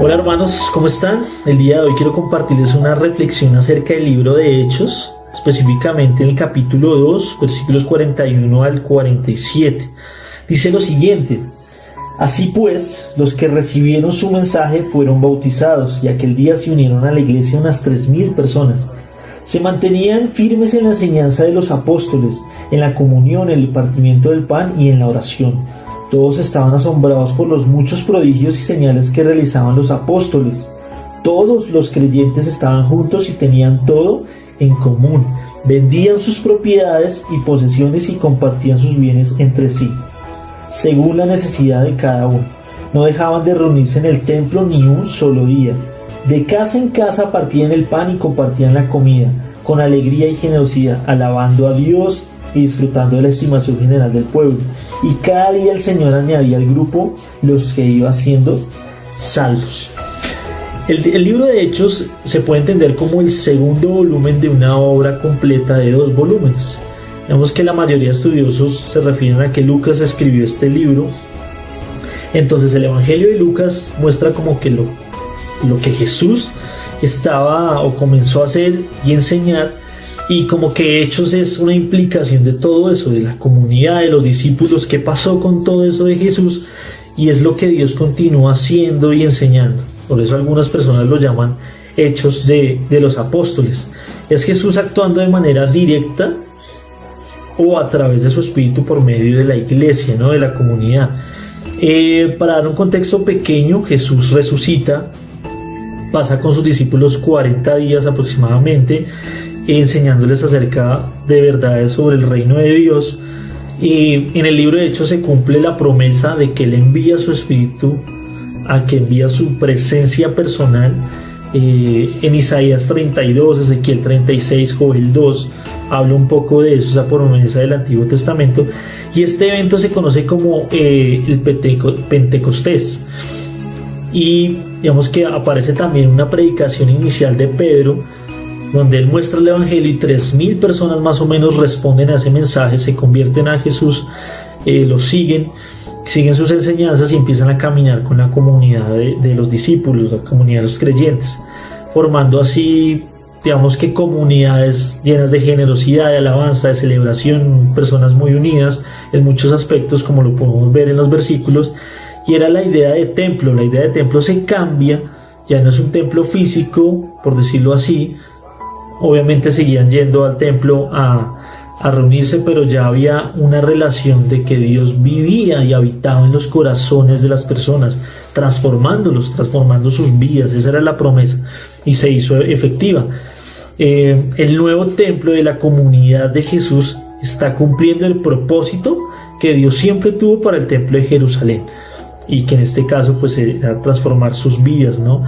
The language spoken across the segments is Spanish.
Hola hermanos, ¿cómo están? El día de hoy quiero compartirles una reflexión acerca del libro de Hechos, específicamente en el capítulo 2, versículos 41 al 47. Dice lo siguiente: Así pues, los que recibieron su mensaje fueron bautizados, y aquel día se unieron a la iglesia unas 3,000 personas. Se mantenían firmes en la enseñanza de los apóstoles, en la comunión, en el partimiento del pan y en la oración. Todos estaban asombrados por los muchos prodigios y señales que realizaban los apóstoles. Todos los creyentes estaban juntos y tenían todo en común. Vendían sus propiedades y posesiones y compartían sus bienes entre sí, según la necesidad de cada uno. No dejaban de reunirse en el templo ni un solo día. De casa en casa partían el pan y compartían la comida, con alegría y generosidad, alabando a Dios y disfrutando de la estimación general del pueblo. Y cada día el Señor añadía al grupo los que iba siendo salvos. El libro de Hechos se puede entender como el segundo volumen de una obra completa de 2 volúmenes. Vemos que la mayoría de estudiosos se refieren a que Lucas escribió este libro. Entonces el Evangelio de Lucas muestra como que lo que Jesús estaba o comenzó a hacer y enseñar, y como que Hechos es una implicación de todo eso, de la comunidad, de los discípulos, qué pasó con todo eso de Jesús, y es lo que Dios continúa haciendo y enseñando. Por eso algunas personas lo llaman Hechos de los apóstoles. Es Jesús actuando de manera directa o a través de su espíritu por medio de la iglesia, ¿no? De la comunidad. Para dar un contexto pequeño, Jesús resucita, pasa con sus discípulos 40 días aproximadamente, enseñándoles acerca de verdades sobre el reino de Dios. Y en el libro de Hechos se cumple la promesa de que Él envía su espíritu, a que envía su presencia personal. En Isaías 32, Ezequiel 36, Joel 2 habla un poco de eso, esa promesa del Antiguo Testamento. Y este evento se conoce como el Pentecostés. Y digamos que aparece también una predicación inicial de Pedro, donde él muestra el Evangelio y 3,000 personas más o menos responden a ese mensaje, se convierten a Jesús, lo siguen sus enseñanzas y empiezan a caminar con la comunidad de los discípulos, la comunidad de los creyentes, formando así, digamos que comunidades llenas de generosidad, de alabanza, de celebración, personas muy unidas en muchos aspectos, como lo podemos ver en los versículos. Y era la idea de templo. La idea de templo se cambia, ya no es un templo físico, por decirlo así. Obviamente seguían yendo al templo a reunirse, pero ya había una relación de que Dios vivía y habitaba en los corazones de las personas, transformándolos, transformando sus vidas. Esa era la promesa y se hizo efectiva. El nuevo templo de la comunidad de Jesús está cumpliendo el propósito que Dios siempre tuvo para el templo de Jerusalén, y que en este caso pues era transformar sus vidas, ¿no?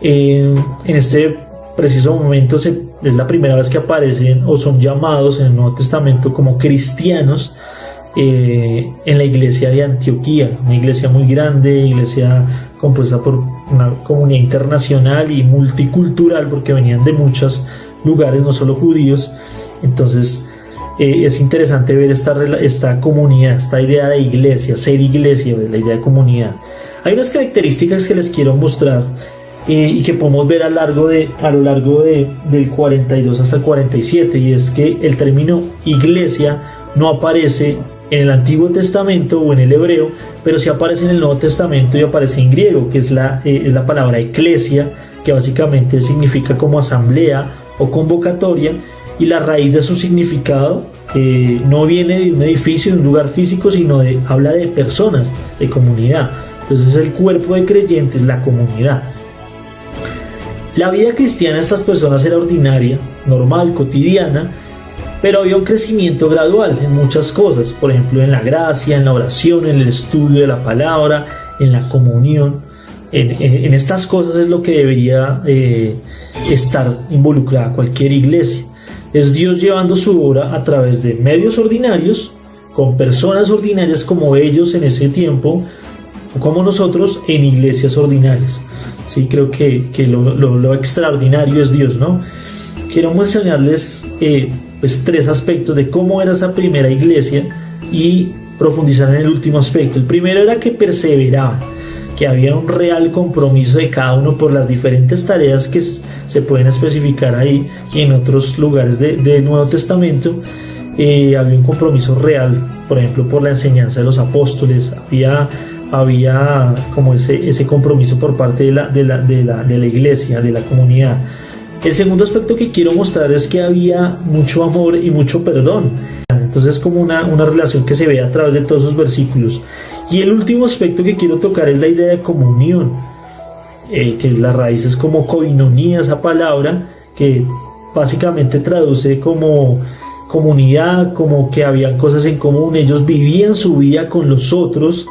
En este preciso momento es la primera vez que aparecen o son llamados en el Nuevo Testamento como cristianos en la iglesia de Antioquía, una iglesia muy grande, iglesia compuesta por una comunidad internacional y multicultural, porque venían de muchos lugares, no solo judíos. Entonces es interesante ver esta comunidad, esta idea de iglesia, ser iglesia, la idea de comunidad. Hay unas características que les quiero mostrar y que podemos ver a lo largo del 42 hasta el 47, y es que el término iglesia no aparece en el Antiguo Testamento o en el hebreo, pero sí aparece en el Nuevo Testamento y aparece en griego, que es la palabra eclesia, que básicamente significa como asamblea o convocatoria, y la raíz de su significado no viene de un edificio, de un lugar físico, sino habla de personas, de comunidad. Entonces el cuerpo de creyentes, la comunidad. La vida cristiana de estas personas era ordinaria, normal, cotidiana, pero había un crecimiento gradual en muchas cosas, por ejemplo en la gracia, en la oración, en el estudio de la palabra, en la comunión. En estas cosas es lo que debería estar involucrada cualquier iglesia. Es Dios llevando su obra a través de medios ordinarios, con personas ordinarias como ellos en ese tiempo, o como nosotros en iglesias ordinarias. Sí, creo que lo extraordinario es Dios, ¿no? Quiero mencionarles pues 3 aspectos de cómo era esa primera iglesia y profundizar en el último aspecto. El primero era que perseveraban. que había un real compromiso de cada uno por las diferentes tareas que se pueden especificar ahí y en otros lugares del Nuevo Testamento. Había un compromiso real, por ejemplo, por la enseñanza de los apóstoles. Había como ese compromiso por parte de la iglesia, de la comunidad. El segundo aspecto que quiero mostrar es que había mucho amor y mucho perdón. Entonces es como una relación que se ve a través de todos esos versículos. Y el último aspecto que quiero tocar es la idea de comunión, que la raíz es como koinonía, esa palabra que básicamente traduce como comunidad, como que habían cosas en común. Ellos vivían su vida con los otros,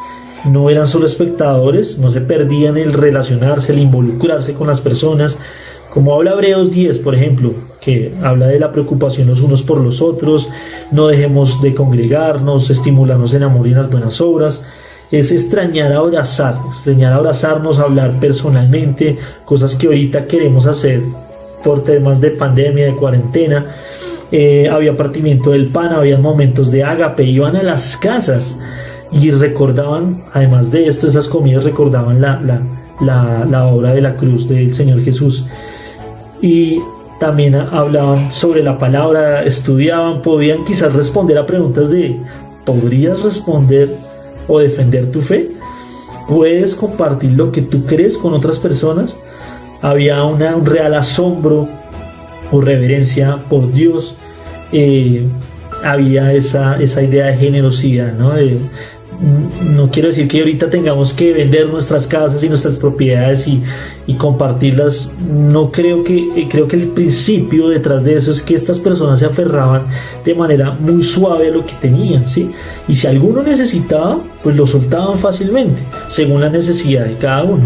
no eran solo espectadores, no se perdían el relacionarse, el involucrarse con las personas, como habla Hebreos 10, por ejemplo, que habla de la preocupación los unos por los otros, no dejemos de congregarnos, estimularnos en amor y en las buenas obras. Es extrañar abrazarnos, hablar personalmente, cosas que ahorita queremos hacer por temas de pandemia, de cuarentena. Había partimiento del pan, había momentos de ágape, iban a las casas y recordaban, además de esto, esas comidas recordaban la obra de la cruz del Señor Jesús. Y también hablaban sobre la palabra, estudiaban, podían quizás responder a preguntas de ¿podrías responder o defender tu fe? ¿Puedes compartir lo que tú crees con otras personas? Había un real asombro o reverencia por Dios. Había esa idea de generosidad, ¿no? No quiero decir que ahorita tengamos que vender nuestras casas y nuestras propiedades y compartirlas. No creo que el principio detrás de eso es que estas personas se aferraban de manera muy suave a lo que tenían, ¿sí? Y si alguno necesitaba, pues lo soltaban fácilmente, según la necesidad de cada uno.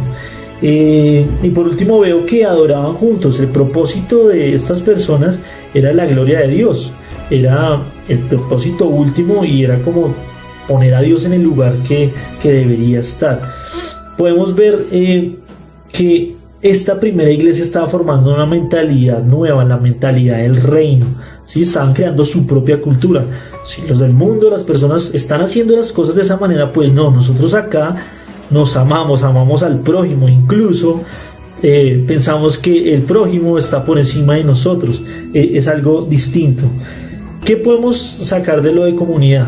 Y por último veo que adoraban juntos. El propósito de estas personas era la gloria de Dios, era el propósito último y era como poner a Dios en el lugar que debería estar. Podemos ver que esta primera iglesia estaba formando una mentalidad nueva, la mentalidad del reino, ¿sí? Estaban creando su propia cultura. Si los del mundo, las personas están haciendo las cosas de esa manera, pues no, nosotros acá nos amamos al prójimo, incluso pensamos que el prójimo está por encima de nosotros. Es algo distinto. ¿Qué podemos sacar de lo de comunidad?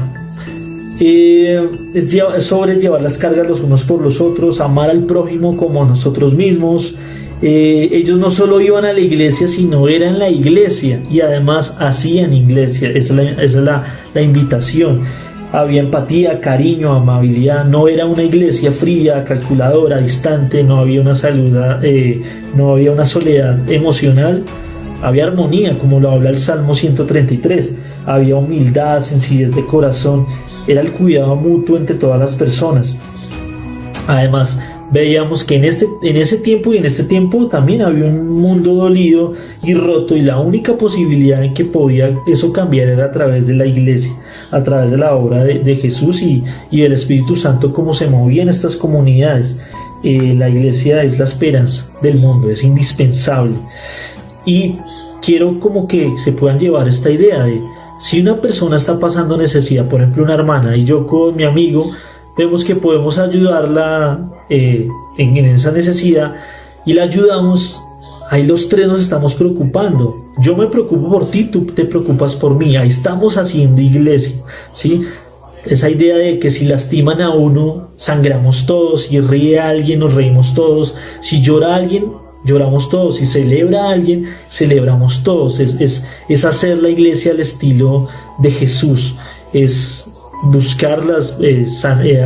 Es sobrellevar las cargas los unos por los otros, amar al prójimo como nosotros mismos. Ellos no solo iban a la iglesia, sino eran la iglesia y además hacían iglesia. Esa es la invitación. Había empatía, cariño, amabilidad. No era una iglesia fría, calculadora, distante. No había una no había una soledad emocional. Había armonía, como lo habla el Salmo 133. Había humildad, sencillez de corazón. Era el cuidado mutuo entre todas las personas. Además, veíamos que en ese tiempo y en este tiempo también había un mundo dolido y roto, y la única posibilidad en que podía eso cambiar era a través de la iglesia, a través de la obra de Jesús y del Espíritu Santo, como se movía en estas comunidades. La iglesia es la esperanza del mundo, es indispensable. Y quiero como que se puedan llevar esta idea de si una persona está pasando necesidad, por ejemplo una hermana, y yo con mi amigo vemos que podemos ayudarla en esa necesidad y la ayudamos, ahí los tres nos estamos preocupando. Yo me preocupo por ti, tú te preocupas por mí, ahí estamos haciendo iglesia, ¿sí? Esa idea de que si lastiman a uno, sangramos todos, si ríe a alguien, nos reímos todos, si llora a alguien, lloramos todos, si celebra a alguien, celebramos todos. Es hacer la iglesia al estilo de Jesús, es buscarlas,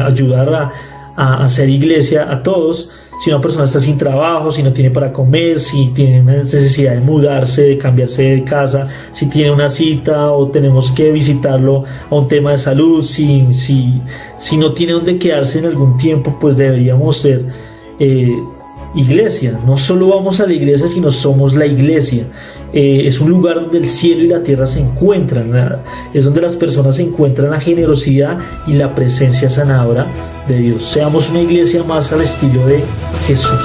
ayudar a hacer iglesia a todos. Si una persona está sin trabajo, si no tiene para comer, si tiene una necesidad de mudarse, de cambiarse de casa, si tiene una cita o tenemos que visitarlo a un tema de salud, si no tiene donde quedarse en algún tiempo, pues deberíamos ser iglesia. No solo vamos a la iglesia, sino somos la iglesia. Es un lugar donde el cielo y la tierra se encuentran, es donde las personas encuentran la generosidad y la presencia sanadora de Dios. Seamos una iglesia más al estilo de Jesús.